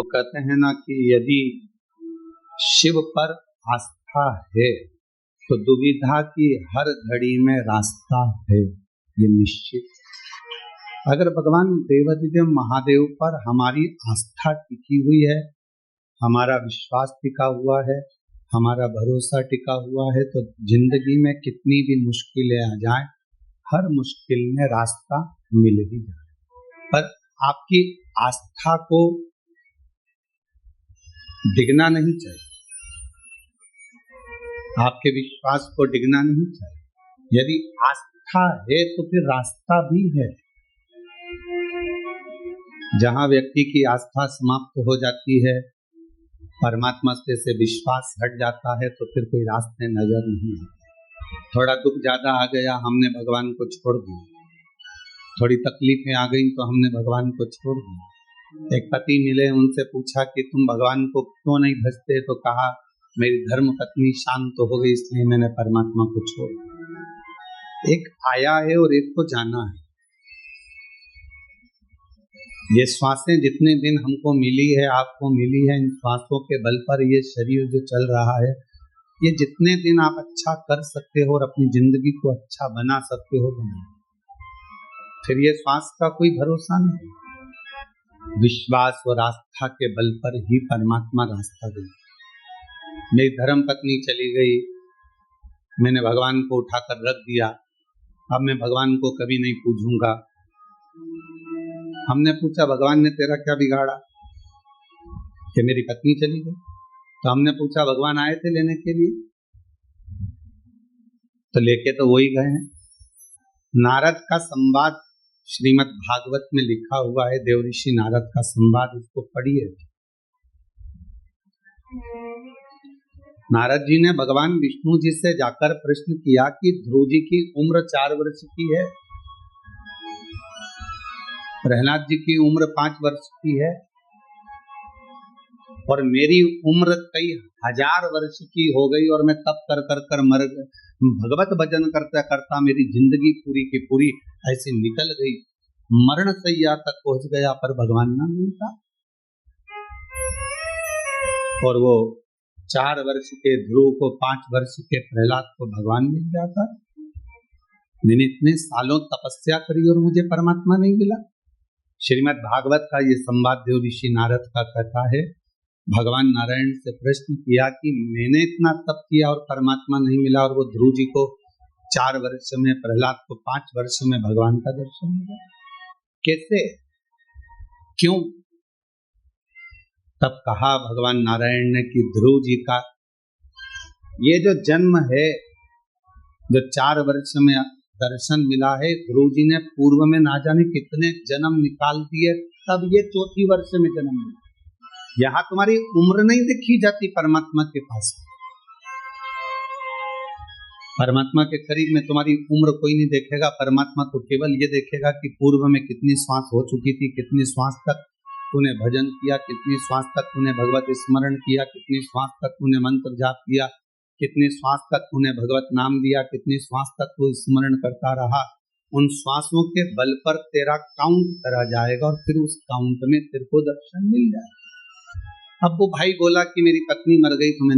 तो कहते हैं ना कि यदि शिव पर आस्था है तो दुविधा की हर घड़ी में रास्ता है, ये निश्चित। अगर भगवान देवाधिदेव महादेव पर हमारी आस्था टिकी हुई है, हमारा विश्वास टिका हुआ है, हमारा भरोसा टिका हुआ है, तो जिंदगी में कितनी भी मुश्किलें आ जाएं, हर मुश्किल में रास्ता मिल ही जाए। पर आपकी आस्था को डिगना नहीं चाहिए, आपके विश्वास को डिगना नहीं चाहिए। यदि आस्था है तो फिर रास्ता भी है। जहां व्यक्ति की आस्था समाप्त हो जाती है, परमात्मा से विश्वास हट जाता है, तो फिर कोई रास्ते नजर नहीं आते। थोड़ा दुख ज्यादा आ गया, हमने भगवान को छोड़ दिया। थोड़ी तकलीफें आ गई तो हमने भगवान को छोड़ दिया। एक पति मिले, उनसे पूछा कि तुम भगवान को क्यों नहीं भजते, तो कहा मेरी धर्म पत्नी शांत हो गई, इसलिए मैंने परमात्मा को छोड़ दिया। एक आया है और एक को जाना है। ये श्वासें जितने दिन हमको मिली है, आपको मिली है, इन श्वासों के बल पर ये शरीर जो चल रहा है, ये जितने दिन आप अच्छा कर सकते हो और अपनी जिंदगी को अच्छा बना सकते हो बनाओ। फिर ये श्वास का कोई भरोसा नहीं। विश्वास और आस्था के बल पर ही परमात्मा रास्ता दे। मेरी धर्म पत्नी चली गई, मैंने भगवान को उठाकर रख दिया, अब मैं भगवान को कभी नहीं पूजूंगा। हमने पूछा भगवान ने तेरा क्या बिगाड़ा कि मेरी पत्नी चली गई? तो हमने पूछा भगवान आए थे लेने के लिए? तो लेके तो वही गए हैं। नारद का संवाद श्रीमद् भागवत में लिखा हुआ है, देवऋषि नारद का संवाद, उसको पढ़िए। नारद जी ने भगवान विष्णु जी से जाकर प्रश्न किया कि ध्रुव जी की उम्र 4 वर्ष की है, प्रहलाद जी की उम्र 5 वर्ष की है, और मेरी उम्र कई हजार वर्ष की हो गई और मैं तप कर कर कर मर भगवत भजन करता करता मेरी जिंदगी पूरी की पूरी ऐसे निकल गई, मरण सैया तक पहुंच गया, पर भगवान ना मिलता। और वो 4 वर्ष के ध्रुव को 5 वर्ष के प्रहलाद को भगवान मिल जाता। मैंने इतने सालों तपस्या करी और मुझे परमात्मा नहीं मिला। श्रीमद् भागवत का ये संवाद देव ऋषि नारद का कहता है, भगवान नारायण से प्रश्न किया कि मैंने इतना तप किया और परमात्मा नहीं मिला, और वो ध्रुव जी को 4 वर्ष में, प्रहलाद को 5 वर्ष में भगवान का दर्शन मिला, कैसे, क्यों? तब कहा भगवान नारायण ने कि ध्रुव जी का ये जो जन्म है, जो 4 वर्ष में दर्शन मिला है, ध्रुव जी ने पूर्व में ना जाने कितने जन्म निकाल दिए, तब ये 4थी वर्ष में जन्म मिला। यहाँ तुम्हारी उम्र नहीं देखी जाती परमात्मा के पास। परमात्मा के करीब में तुम्हारी उम्र कोई नहीं देखेगा। परमात्मा तो केवल ये देखेगा कि पूर्व में कितनी श्वास हो चुकी थी, कितनी श्वास तक तूने भजन किया, कितनी श्वास तक तूने भगवत स्मरण किया, कितनी श्वास तक तूने मंत्र जाप किया, कितनी श्वास तक तूने भगवत नाम दिया, कितनी श्वास तक तू स्मरण करता रहा। उन श्वासों के बल पर तेरा काउंट करा जाएगा और फिर उस काउंट में तेरे को दर्शन मिल जाएगा। अब वो भाई बोला कि मेरी पत्नी मर गई, तो मैं